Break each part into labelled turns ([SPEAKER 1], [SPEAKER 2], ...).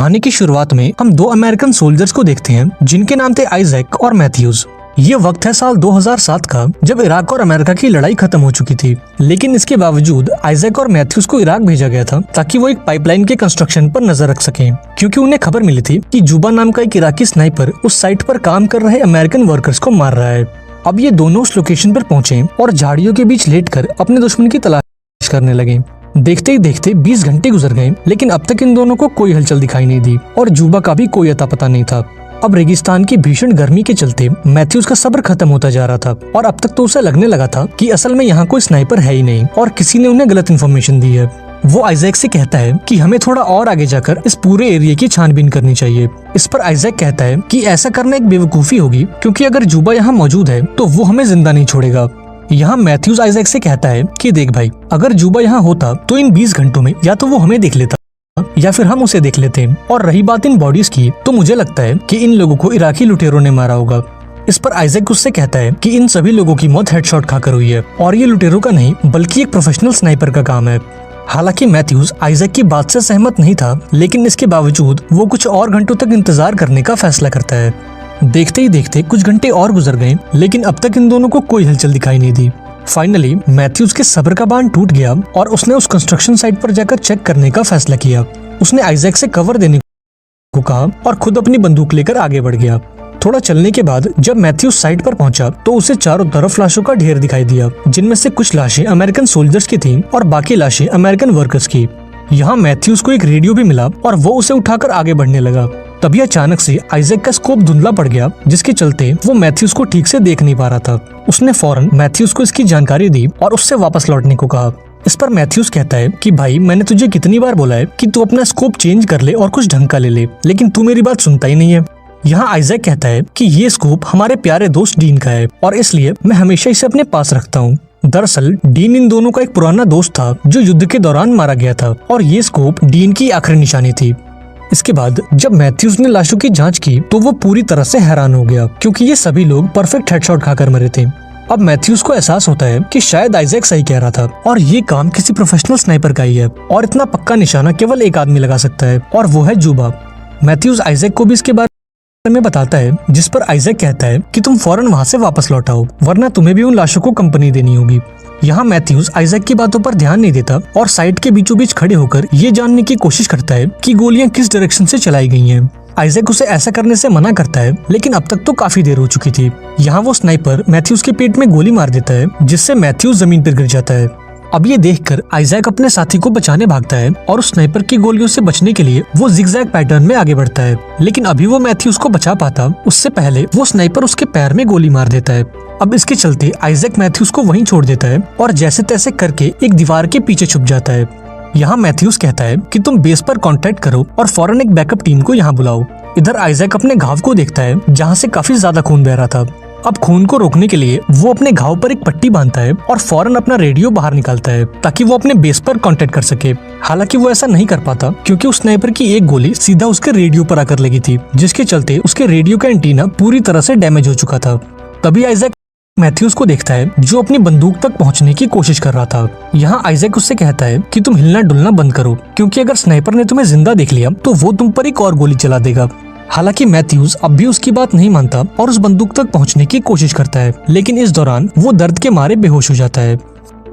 [SPEAKER 1] कहानी की शुरुआत में हम दो अमेरिकन सोल्जर्स को देखते हैं जिनके नाम थे आइजैक और मैथ्यूज। ये वक्त है साल 2007 का, जब इराक और अमेरिका की लड़ाई खत्म हो चुकी थी। लेकिन इसके बावजूद आइजैक और मैथ्यूज को इराक भेजा गया था ताकि वो एक पाइपलाइन के कंस्ट्रक्शन पर नजर रख सकें, क्योंकि उन्हें खबर मिली थी कि जुबा नाम का एक इराकी स्नाइपर उस साइट पर काम कर रहे अमेरिकन वर्कर्स को मार रहा है। अब ये दोनों उस लोकेशन पर पहुंचे और झाड़ियों के बीच लेटकर अपने दुश्मन की तलाश करने लगे। देखते ही देखते 20 घंटे गुजर गए, लेकिन अब तक इन दोनों को कोई हलचल दिखाई नहीं दी और जुबा का भी कोई अता पता नहीं था। अब रेगिस्तान की भीषण गर्मी के चलते मैथ्यूज का सब्र खत्म होता जा रहा था और अब तक तो उसे लगने लगा था कि असल में यहाँ कोई स्नाइपर है ही नहीं और किसी ने उन्हें गलत इन्फॉर्मेशन दी है। वो आइजैक से कहता है कि हमें थोड़ा और आगे जाकर इस पूरे एरिया की छानबीन करनी चाहिए। इस पर आइजैक कहता है कि ऐसा करना एक बेवकूफी होगी, क्योंकि अगर जुबा यहाँ मौजूद है तो वो हमें जिंदा नहीं छोड़ेगा। यहाँ मैथ्यूज आइजैक से कहता है कि देख भाई, अगर जुबा यहाँ होता तो इन 20 घंटों में या तो वो हमें देख लेता या फिर हम उसे देख लेते। और रही बात इन बॉडीज की, तो मुझे लगता है कि इन लोगों को इराकी लुटेरों ने मारा होगा। इस पर आइजैक उससे कहता है कि इन सभी लोगों की मौत हेडशॉट खाकर हुई है और ये लुटेरों का नहीं बल्कि एक प्रोफेशनल स्नाइपर का काम है। हालांकि मैथ्यूज आइजैक की बात से सहमत नहीं था, लेकिन इसके बावजूद वो कुछ और घंटों तक इंतजार करने का फैसला करता है। देखते ही देखते कुछ घंटे और गुजर गए, लेकिन अब तक इन दोनों को कोई हलचल दिखाई नहीं दी। फाइनली मैथ्यूज के सब्र का बांध टूट गया और उसने उस कंस्ट्रक्शन साइट पर जाकर चेक करने का फैसला किया। उसने आइजैक से कवर देने को कहा और खुद अपनी बंदूक लेकर आगे बढ़ गया। थोड़ा चलने के बाद जब मैथ्यूज साइट पर पहुंचा तो उसे चारों तरफ लाशों का ढेर दिखाई दिया, जिनमें से कुछ लाशें अमेरिकन सोल्जर्स की थीं और बाकी लाशें अमेरिकन वर्कर्स की। यहाँ मैथ्यूज को एक रेडियो भी मिला और वो उसे उठाकर आगे बढ़ने लगा। तभी अचानक से आइजैक का स्कोप धुंधला पड़ गया, जिसके चलते वो मैथ्यूज को ठीक से देख नहीं पा रहा था। उसने फौरन मैथ्यूज को इसकी जानकारी दी और उससे वापस लौटने को कहा। इस पर मैथ्यूज कहता है कि भाई, मैंने तुझे कितनी बार बोला है कि तू अपना स्कोप चेंज कर ले और कुछ ढंग का ले ले, लेकिन तू मेरी बात सुनता ही नहीं है। यहाँ आइजैक कहता है कि ये स्कोप हमारे प्यारे दोस्त डीन का है और इसलिए मैं हमेशा इसे अपने पास रखता हूँ। दरअसल डीन इन दोनों का एक पुराना दोस्त था जो युद्ध के दौरान मारा गया था और ये स्कोप डीन की आखिरी निशानी थी। इसके बाद जब मैथ्यूज ने लाशों की जांच की तो वो पूरी तरह से हैरान हो गया, क्योंकि ये सभी लोग परफेक्ट हेडशॉट खाकर मरे थे। अब मैथ्यूज को एहसास होता है कि शायद आइजैक सही कह रहा था और ये काम किसी प्रोफेशनल स्नाइपर का ही है और इतना पक्का निशाना केवल एक आदमी लगा सकता है और वो है जुबा। मैथ्यूज आइजैक को भी इसके बारे में बताता है, जिस पर आइजैक कहता है कि तुम फौरन वहाँ से वापस लौट आओ, वरना तुम्हें भी उन लाशों को कंपनी देनी होगी। यहाँ मैथ्यूज आइजैक की बातों पर ध्यान नहीं देता और साइट के बीचों बीच खड़े होकर ये जानने की कोशिश करता है कि गोलियां किस डायरेक्शन से चलाई गई हैं। आइजैक उसे ऐसा करने से मना करता है, लेकिन अब तक तो काफी देर हो चुकी थी। यहाँ वो स्नाइपर मैथ्यूज के पेट में गोली मार देता है, जिससे मैथ्यूज जमीन पर गिर जाता है। अब ये देखकर आइजैक अपने साथी को बचाने भागता है और उस स्नाइपर की गोलियों से बचने के लिए वो जिगजैग पैटर्न में आगे बढ़ता है, लेकिन अभी वो मैथ्यूज को बचा पाता उससे पहले वो स्नाइपर उसके पैर में गोली मार देता है। अब इसके चलते आइजैक मैथ्यूज को वहीं छोड़ देता है और जैसे तैसे करके एक दीवार के पीछे छुप जाता है। यहाँ मैथ्यूज कहता है कि तुम बेस पर कांटेक्ट करो और फौरन एक बैकअप टीम को यहाँ बुलाओ। इधर आइजैक अपने घाव को देखता है, जहाँ से काफी ज्यादा खून बह रहा था। अब खून को रोकने के लिए वो अपने घाव पर एक पट्टी बांधता है और फौरन अपना रेडियो बाहर निकालता है ताकि वो अपने बेस पर कांटेक्ट कर सके। हालांकि वो ऐसा नहीं कर पाता, क्योंकि उस स्नाइपर की एक गोली सीधा उसके रेडियो पर आकर लगी थी, जिसके चलते उसके रेडियो का एंटीना पूरी तरह से डैमेज हो चुका था। तभी आइजैक मैथ्यूज को देखता है जो अपनी बंदूक तक पहुंचने की कोशिश कर रहा था। यहाँ आइजैक उससे कहता है कि तुम हिलना डुलना बंद करो, क्योंकि अगर स्नाइपर ने तुम्हें जिंदा देख लिया तो वो तुम पर एक और गोली चला देगा। हालांकि मैथ्यूज अब भी उसकी बात नहीं मानता और उस बंदूक तक पहुंचने की कोशिश करता है, लेकिन इस दौरान वो दर्द के मारे बेहोश हो जाता है।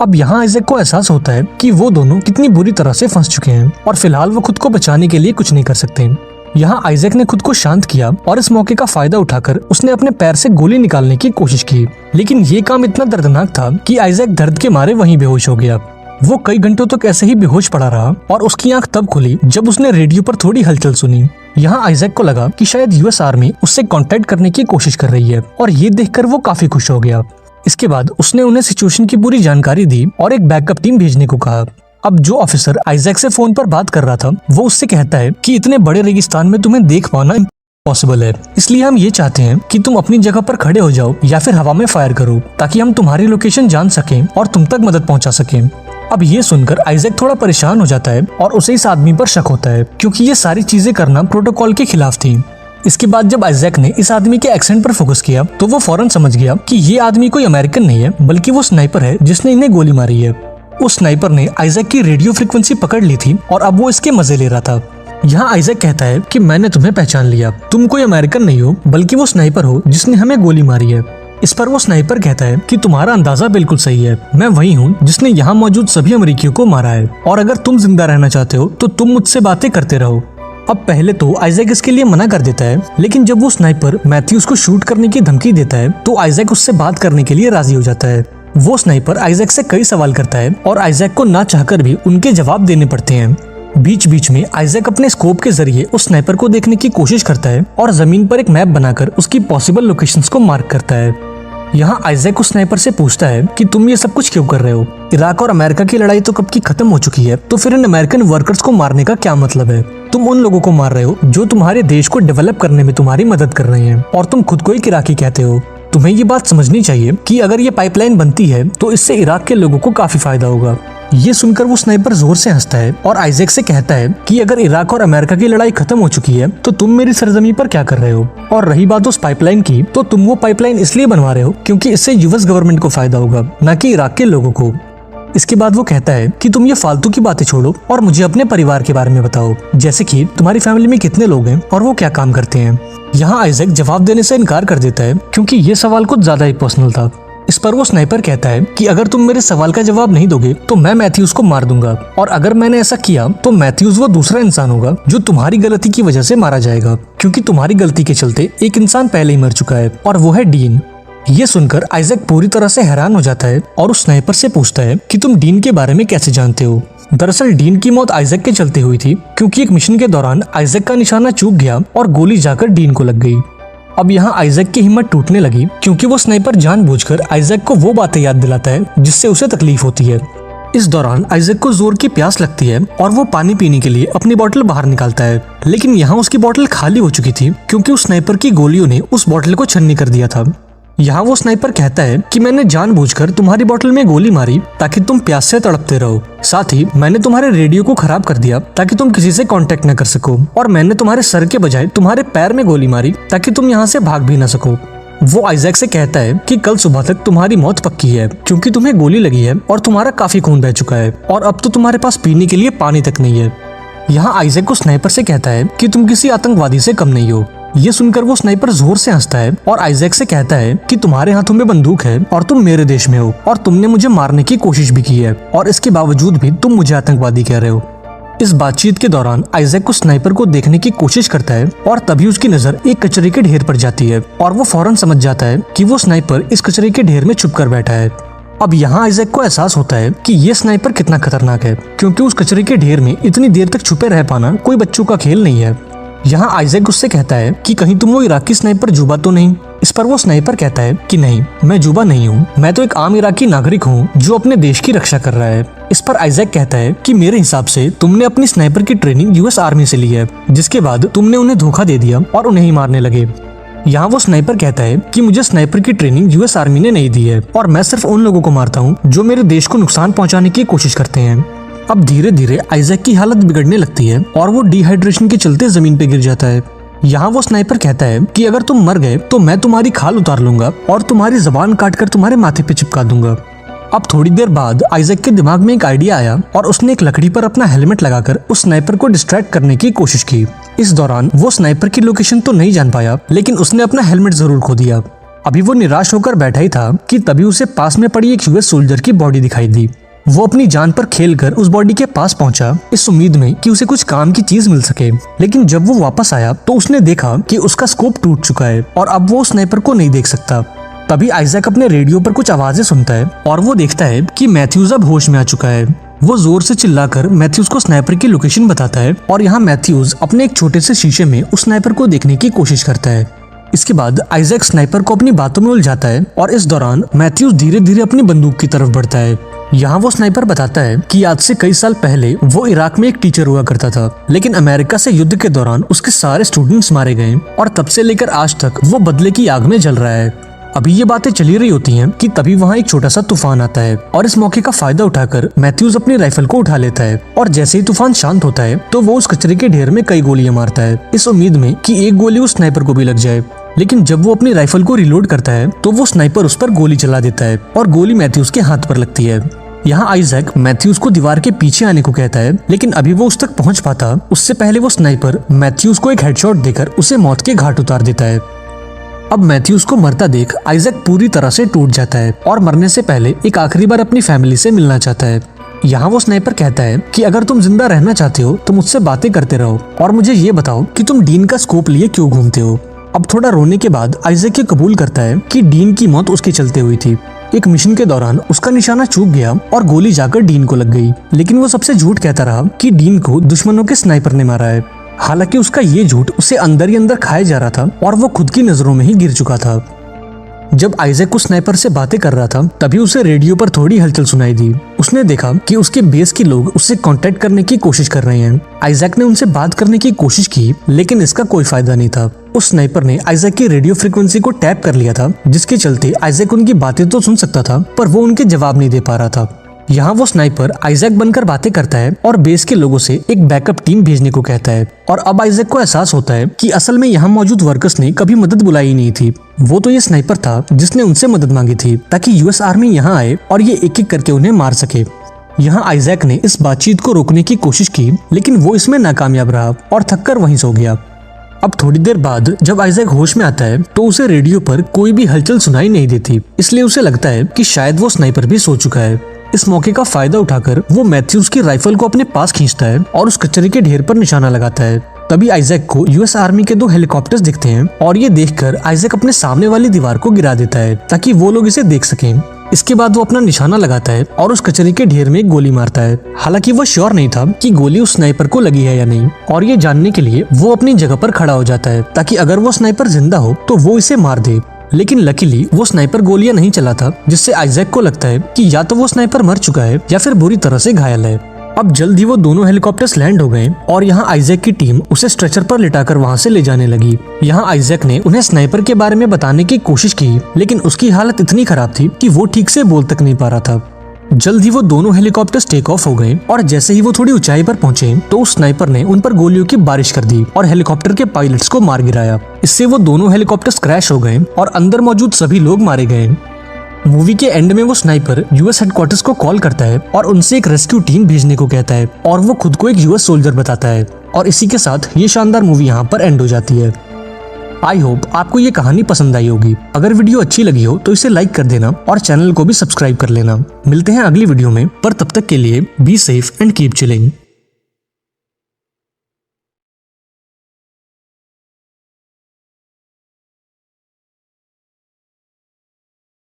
[SPEAKER 1] अब यहाँ आइजैक को एहसास होता है कि वो दोनों कितनी बुरी तरह से फंस चुके हैं और फिलहाल वो खुद को बचाने के लिए कुछ नहीं कर सकते। यहाँ आइजैक ने खुद को शांत किया और इस मौके का फायदा उठाकर उसने अपने पैर से गोली निकालने की कोशिश की, लेकिन ये काम इतना दर्दनाक था कि आइजैक दर्द के मारे वहीं बेहोश हो गया। वो कई घंटों तक ऐसे ही बेहोश पड़ा रहा और उसकी आंख तब खुली जब उसने रेडियो पर थोड़ी हलचल सुनी। यहाँ आइजैक को लगा कि शायद यूएस आर्मी उससे कांटेक्ट करने की कोशिश कर रही है और ये देखकर वो काफी खुश हो गया। इसके बाद उसने उन्हें सिचुएशन की पूरी जानकारी दी और एक बैकअप टीम भेजने को कहा। अब जो ऑफिसर आइजैक से फोन पर बात कर रहा था वो उससे कहता है कि इतने बड़े रेगिस्तान में तुम्हें देख पाना इम्पॉसिबल है, इसलिए हम ये चाहते हैं कि तुम अपनी जगह पर खड़े हो जाओ या फिर हवा में फायर करो, ताकि हम तुम्हारी लोकेशन जान सकें और तुम तक मदद पहुंचा सकें। अब ये सुनकर आइजैक थोड़ा परेशान हो जाता है और उसे इस आदमी पर शक होता है, क्योंकि ये सारी चीजें करना प्रोटोकॉल के खिलाफ थी। इसके बाद जब आइजैक ने इस आदमी के एक्सेंट पर फोकस किया तो वो फौरन समझ गया कि ये आदमी कोई अमेरिकन नहीं है, बल्कि वो स्नाइपर है जिसने इन्हें गोली मारी है। उस स्नाइपर ने आइजैक की रेडियो फ्रीक्वेंसी पकड़ ली थी और अब वो इसके मजे ले रहा था। यहाँ आइजैक कहता है कि मैंने तुम्हें पहचान लिया, तुम कोई अमेरिकन नहीं हो बल्कि वो स्नाइपर हो जिसने हमें गोली मारी है। इस पर वो स्नाइपर कहता है कि तुम्हारा अंदाजा बिल्कुल सही है, मैं वही हूँ जिसने यहाँ मौजूद सभी अमेरिकियों को मारा है, और अगर तुम जिंदा रहना चाहते हो तो तुम मुझसे बातें करते रहो। अब पहले तो आइजैक इसके लिए मना कर देता है, लेकिन जब वो स्नाइपर मैथ्यूज को शूट करने की धमकी देता है तो आइजैक उससे बात करने के लिए राजी हो जाता है। वो स्नाइपर आइजैक से कई सवाल करता है और आइजैक को ना चाहकर भी उनके जवाब देने पड़ते हैं। बीच बीच में आइजैक अपने स्कोप के जरिए उस स्नाइपर को देखने की कोशिश करता है और जमीन पर एक मैप बनाकर उसकी पॉसिबल लोकेशंस को मार्क करता है। यहाँ आइजैक उस स्नाइपर से पूछता है कि तुम ये सब कुछ क्यों कर रहे हो? इराक और अमेरिका की लड़ाई तो कब की खत्म हो चुकी है, तो फिर इन अमेरिकन वर्कर्स को मारने का क्या मतलब है? तुम उन लोगों को मार रहे हो जो तुम्हारे देश को डेवलप करने में तुम्हारी मदद कर रहे हैं, और तुम खुद को एक इराकी कहते हो। तुम्हें ये बात समझनी चाहिए कि अगर ये पाइपलाइन बनती है तो इससे इराक के लोगों को काफी फायदा होगा। ये सुनकर वो स्नाइपर जोर से हंसता है और आइजैक से कहता है कि अगर इराक और अमेरिका की लड़ाई खत्म हो चुकी है तो तुम मेरी सरजमी पर क्या कर रहे हो? और रही बात उस पाइपलाइन की, तो तुम वो पाइपलाइन इसलिए बनवा रहे हो क्योंकि इससे यूएस गवर्नमेंट को फायदा होगा, न कि इराक के लोगों को। इसके बाद वो कहता है कि तुम ये फालतू की बातें छोड़ो और मुझे अपने परिवार के बारे में बताओ, जैसे कि तुम्हारी फैमिली में कितने लोग हैं और वो क्या काम करते हैं। यहाँ आइजैक जवाब देने से इनकार कर देता है क्योंकि ये सवाल कुछ ज्यादा ही पर्सनल था। इस पर वो स्नाइपर कहता है कि अगर तुम मेरे सवाल का जवाब नहीं दोगे तो मैं मैथ्यूज को मार दूंगा, और अगर मैंने ऐसा किया तो मैथ्यूज वो दूसरा इंसान होगा जो तुम्हारी गलती की वजह से मारा जाएगा, क्योंकि तुम्हारी गलती के चलते एक इंसान पहले ही मर चुका है और वो है डीन। ये सुनकर आइजैक पूरी तरह से हैरान हो जाता है और उस स्नाइपर से पूछता है कि तुम डीन के बारे में कैसे जानते हो? दरअसल डीन की मौत आइजैक के चलते हुई थी, क्योंकि एक मिशन के दौरान आइजैक का निशाना चूक गया और गोली जाकर डीन को लग गई। अब यहाँ आइजैक की हिम्मत टूटने लगी क्योंकि वो स्नाइपर जानबूझकर आइजैक को वो बातें याद दिलाता है जिससे उसे तकलीफ होती है। इस दौरान आइजैक को जोर की प्यास लगती है और वो पानी पीने के लिए अपनी बोतल बाहर निकालता है, लेकिन यहाँ उसकी बोतल खाली हो चुकी थी क्योंकि उस स्नाइपर की गोलियों ने उस बोतल को छन्नी कर दिया था। यहाँ वो स्नाइपर कहता है कि मैंने जानबूझकर तुम्हारी बोतल में गोली मारी ताकि तुम प्यास से तड़पते रहो, साथ ही मैंने तुम्हारे रेडियो को खराब कर दिया ताकि तुम किसी से कांटेक्ट न कर सको, और मैंने तुम्हारे सर के बजाय तुम्हारे पैर में गोली मारी ताकि तुम यहाँ से भाग भी न सको। वो आइजैक से कहता है कि कल सुबह तक तुम्हारी मौत पक्की है क्योंकि तुम्हें गोली लगी है और तुम्हारा काफी खून बह चुका है, और अब तो तुम्हारे पास पीने के लिए पानी तक नहीं है। यहाँ आइजैक को स्नाइपर से कहता है कि तुम किसी आतंकवादी से कम नहीं हो। ये सुनकर वो स्नाइपर जोर से हंसता है और आइजैक से कहता है कि तुम्हारे हाथों में बंदूक है और तुम मेरे देश में हो, और तुमने मुझे मारने की कोशिश भी की है, और इसके बावजूद भी तुम मुझे आतंकवादी कह रहे हो। इस बातचीत के दौरान आइजैक को स्नाइपर को देखने की कोशिश करता है और तभी उसकी नजर एक कचरे के ढेर पर जाती है और वो फौरन समझ जाता है कि वो स्नाइपर इस कचरे के ढेर में छुप कर बैठा है। अब यहाँ आइजैक को एहसास होता है कि ये स्नाइपर कितना खतरनाक है, क्योंकि उस कचरे के ढेर में इतनी देर तक छुपे रह पाना कोई बच्चों का खेल नहीं है। यहाँ आइजैक उससे कहता है कि कहीं तुम वो इराकी स्नाइपर जुबा तो नहीं? इस पर वो स्नाइपर कहता है कि नहीं, मैं जुबा नहीं हूँ, मैं तो एक आम इराकी नागरिक हूँ जो अपने देश की रक्षा कर रहा है। इस पर आइजैक कहता है कि मेरे हिसाब से तुमने अपनी स्नाइपर की ट्रेनिंग यूएस आर्मी से ली है, जिसके बाद तुमने उन्हें धोखा दे दिया और उन्हें ही मारने लगे। यहाँ वो स्नाइपर कहता है कि मुझे स्नाइपर की ट्रेनिंग यूएस आर्मी ने नहीं दी है और मैं सिर्फ उन लोगों को मारता हूँ जो मेरे देश को नुकसान पहुँचाने की कोशिश करते हैं। अब धीरे धीरे आइजैक की हालत बिगड़ने लगती है और वो डिहाइड्रेशन के चलते जमीन पे गिर जाता है। यहाँ वो स्नाइपर कहता है कि अगर तुम मर गए तो मैं तुम्हारी खाल उतार लूंगा और तुम्हारी जबान काटकर तुम्हारे माथे पे चिपका दूंगा। अब थोड़ी देर बाद आइजैक के दिमाग में एक आइडिया आया और उसने एक लकड़ी पर अपना हेलमेट लगाकर उस स्नाइपर को डिस्ट्रैक्ट करने की कोशिश की। इस दौरान वो स्नाइपर की लोकेशन तो नहीं जान पाया, लेकिन उसने अपना हेलमेट जरूर खो दिया। अभी वो निराश होकर बैठा ही था कि तभी उसे पास में पड़ी एक यूएस सोल्जर की बॉडी दिखाई दी। वो अपनी जान पर खेलकर उस बॉडी के पास पहुंचा, इस उम्मीद में कि उसे कुछ काम की चीज मिल सके, लेकिन जब वो वापस आया तो उसने देखा कि उसका स्कोप टूट चुका है और अब वो स्नाइपर को नहीं देख सकता। तभी आइजैक अपने रेडियो पर कुछ आवाजें सुनता है और वो देखता है कि मैथ्यूज अब होश में आ चुका है। वो जोर से चिल्लाकर मैथ्यूज को स्नाइपर की लोकेशन बताता है और यहाँ मैथ्यूज अपने एक छोटे से शीशे में उस स्नाइपर को देखने की कोशिश करता है। इसके बाद आइजैक स्नाइपर को अपनी बातों में उलझाता है और इस दौरान मैथ्यूज धीरे धीरे अपनी बंदूक की तरफ बढ़ता है। यहाँ वो स्नाइपर बताता है कि आज से कई साल पहले वो इराक में एक टीचर हुआ करता था, लेकिन अमेरिका से युद्ध के दौरान उसके सारे स्टूडेंट्स मारे गए और तब से लेकर आज तक वो बदले की आग में जल रहा है। अभी ये बातें चली रही होती हैं कि तभी वहाँ एक छोटा सा तूफान आता है और इस मौके का फायदा उठाकर मैथ्यूज अपनी राइफल को उठा लेता है और जैसे ही तूफान शांत होता है तो वो उस कचरे के ढेर में कई गोलियां मारता है, इस उम्मीद में कि एक गोली उस स्नाइपर को भी लग जाए। लेकिन जब वो अपनी राइफल को रिलोड करता है तो वो स्नाइपर उस पर गोली चला देता है और गोली मैथ्यूज के हाथ पर लगती है। यहाँ आइजैक मैथ्यूज को दीवार के पीछे आने को कहता है, लेकिन अभी वो उस तक पहुंच पाता उससे पहले वो स्नाइपर मैथ्यूज को एक हेडशॉट देकर उसे मौत के घाट उतार देता है। अब मैथ्यूज को मरता देख आइजैक पूरी तरह से टूट जाता है और मरने से पहले एक आखिरी बार अपनी फैमिली से मिलना चाहता है। यहाँ वो स्नाइपर कहता है कि अगर तुम जिंदा रहना चाहते हो तो मुझसे बातें करते रहो और मुझे ये बताओ कि तुम डीन का स्कोप लिए क्यों घूमते हो। अब थोड़ा रोने के बाद आइजैक ये कबूल करता है कि डीन की मौत उसके चलते हुई थी। एक मिशन के दौरान उसका निशाना चूक गया और गोली जाकर डीन को लग गई, लेकिन वो सबसे झूठ कहता रहा कि डीन को दुश्मनों के स्नाइपर ने मारा है। हालांकि उसका ये झूठ उसे अंदर ही अंदर खाया जा रहा था और वो खुद की नजरों में ही गिर चुका था। जब आइजैक उस स्नाइपर से बातें कर रहा था तभी उसे रेडियो पर थोड़ी हलचल सुनाई दी। उसने देखा कि उसके बेस के लोग उससे कांटेक्ट करने की कोशिश कर रहे हैं। आइजैक ने उनसे बात करने की कोशिश की, लेकिन इसका कोई फायदा नहीं था। उस स्नाइपर ने आइजैक की रेडियो फ्रीक्वेंसी को टैप कर लिया था, जिसके चलते आइजैक उनकी बातें तो सुन सकता था पर वो उनके जवाब नहीं दे पा रहा था। यहाँ वो स्नाइपर आइजैक बनकर बातें करता है और बेस के लोगों से एक बैकअप टीम भेजने को कहता है। और अब आइजैक को एहसास होता है कि असल में यहाँ मौजूद वर्कर्स ने कभी मदद बुलाई ही नहीं थी। वो तो ये स्नाइपर था जिसने उनसे मदद मांगी थी ताकि यूएस आर्मी यहाँ आए और ये एक एक करके उन्हें मार सके। यहाँ आइजैक ने इस बातचीत को रोकने की कोशिश की, लेकिन वो इसमें नाकामयाब रहा और थककर वहीं सो गया। अब थोड़ी देर बाद जब आइजैक होश में आता है तो उसे रेडियो पर कोई भी हलचल सुनाई नहीं देती, इसलिए उसे लगता है कि शायद वो स्नाइपर भी सो चुका है। इस मौके का फायदा उठाकर वो मैथ्यूज की राइफल को अपने पास खींचता है और उस कचरे के ढेर पर निशाना लगाता है। तभी आइजैक को यूएस आर्मी के 2 हेलीकॉप्टर्स दिखते हैं और ये देखकर आइजैक अपने सामने वाली दीवार को गिरा देता है ताकि वो लोग इसे देख सकें। इसके बाद वो अपना निशाना लगाता है और उस कचरे के ढेर में एक गोली मारता है। हालांकि वो श्योर नहीं था कि गोली उस स्नाइपर को लगी है या नहीं, और ये जानने के लिए वो अपनी जगह पर खड़ा हो जाता है ताकि अगर वो स्नाइपर जिंदा हो तो वो इसे मार दे। लेकिन लकीली वो स्नाइपर गोलियां नहीं चलाता, जिससे आइजैक को लगता है कि या तो वो स्नाइपर मर चुका है या फिर बुरी तरह से घायल है। अब जल्द ही वो दोनों हेलीकॉप्टर्स लैंड हो गए और यहाँ आइजैक की टीम उसे स्ट्रेचर पर लिटाकर वहाँ से ले जाने लगी। यहाँ आइजैक ने उन्हें स्नाइपर के बारे में बताने की कोशिश की, लेकिन उसकी हालत इतनी खराब थी कि वो ठीक से बोल तक नहीं पा रहा था। जल्द ही वो दोनों हेलीकॉप्टर्स टेक ऑफ हो गए और जैसे ही वो थोड़ी ऊंचाई पर पहुंचे तो उस स्नाइपर ने उन पर गोलियों की बारिश कर दी और हेलीकॉप्टर के पायलट्स को मार गिराया। इससे वो दोनों हेलीकॉप्टर्स क्रैश हो गए और अंदर मौजूद सभी लोग मारे गए। मूवी के एंड में वो स्नाइपर यूएस हेडक्वार्टर्स को कॉल करता है और उनसे एक रेस्क्यू टीम भेजने को कहता है और वो खुद को एक यूएस सोल्जर बताता है। और इसी के साथ ये शानदार मूवी यहाँ पर एंड हो जाती है। आई होप आपको ये कहानी पसंद आई होगी। अगर वीडियो अच्छी लगी हो तो इसे लाइक कर देना और चैनल को भी सब्सक्राइब कर लेना। मिलते हैं अगली वीडियो में, पर तब तक के लिए be safe and keep chilling.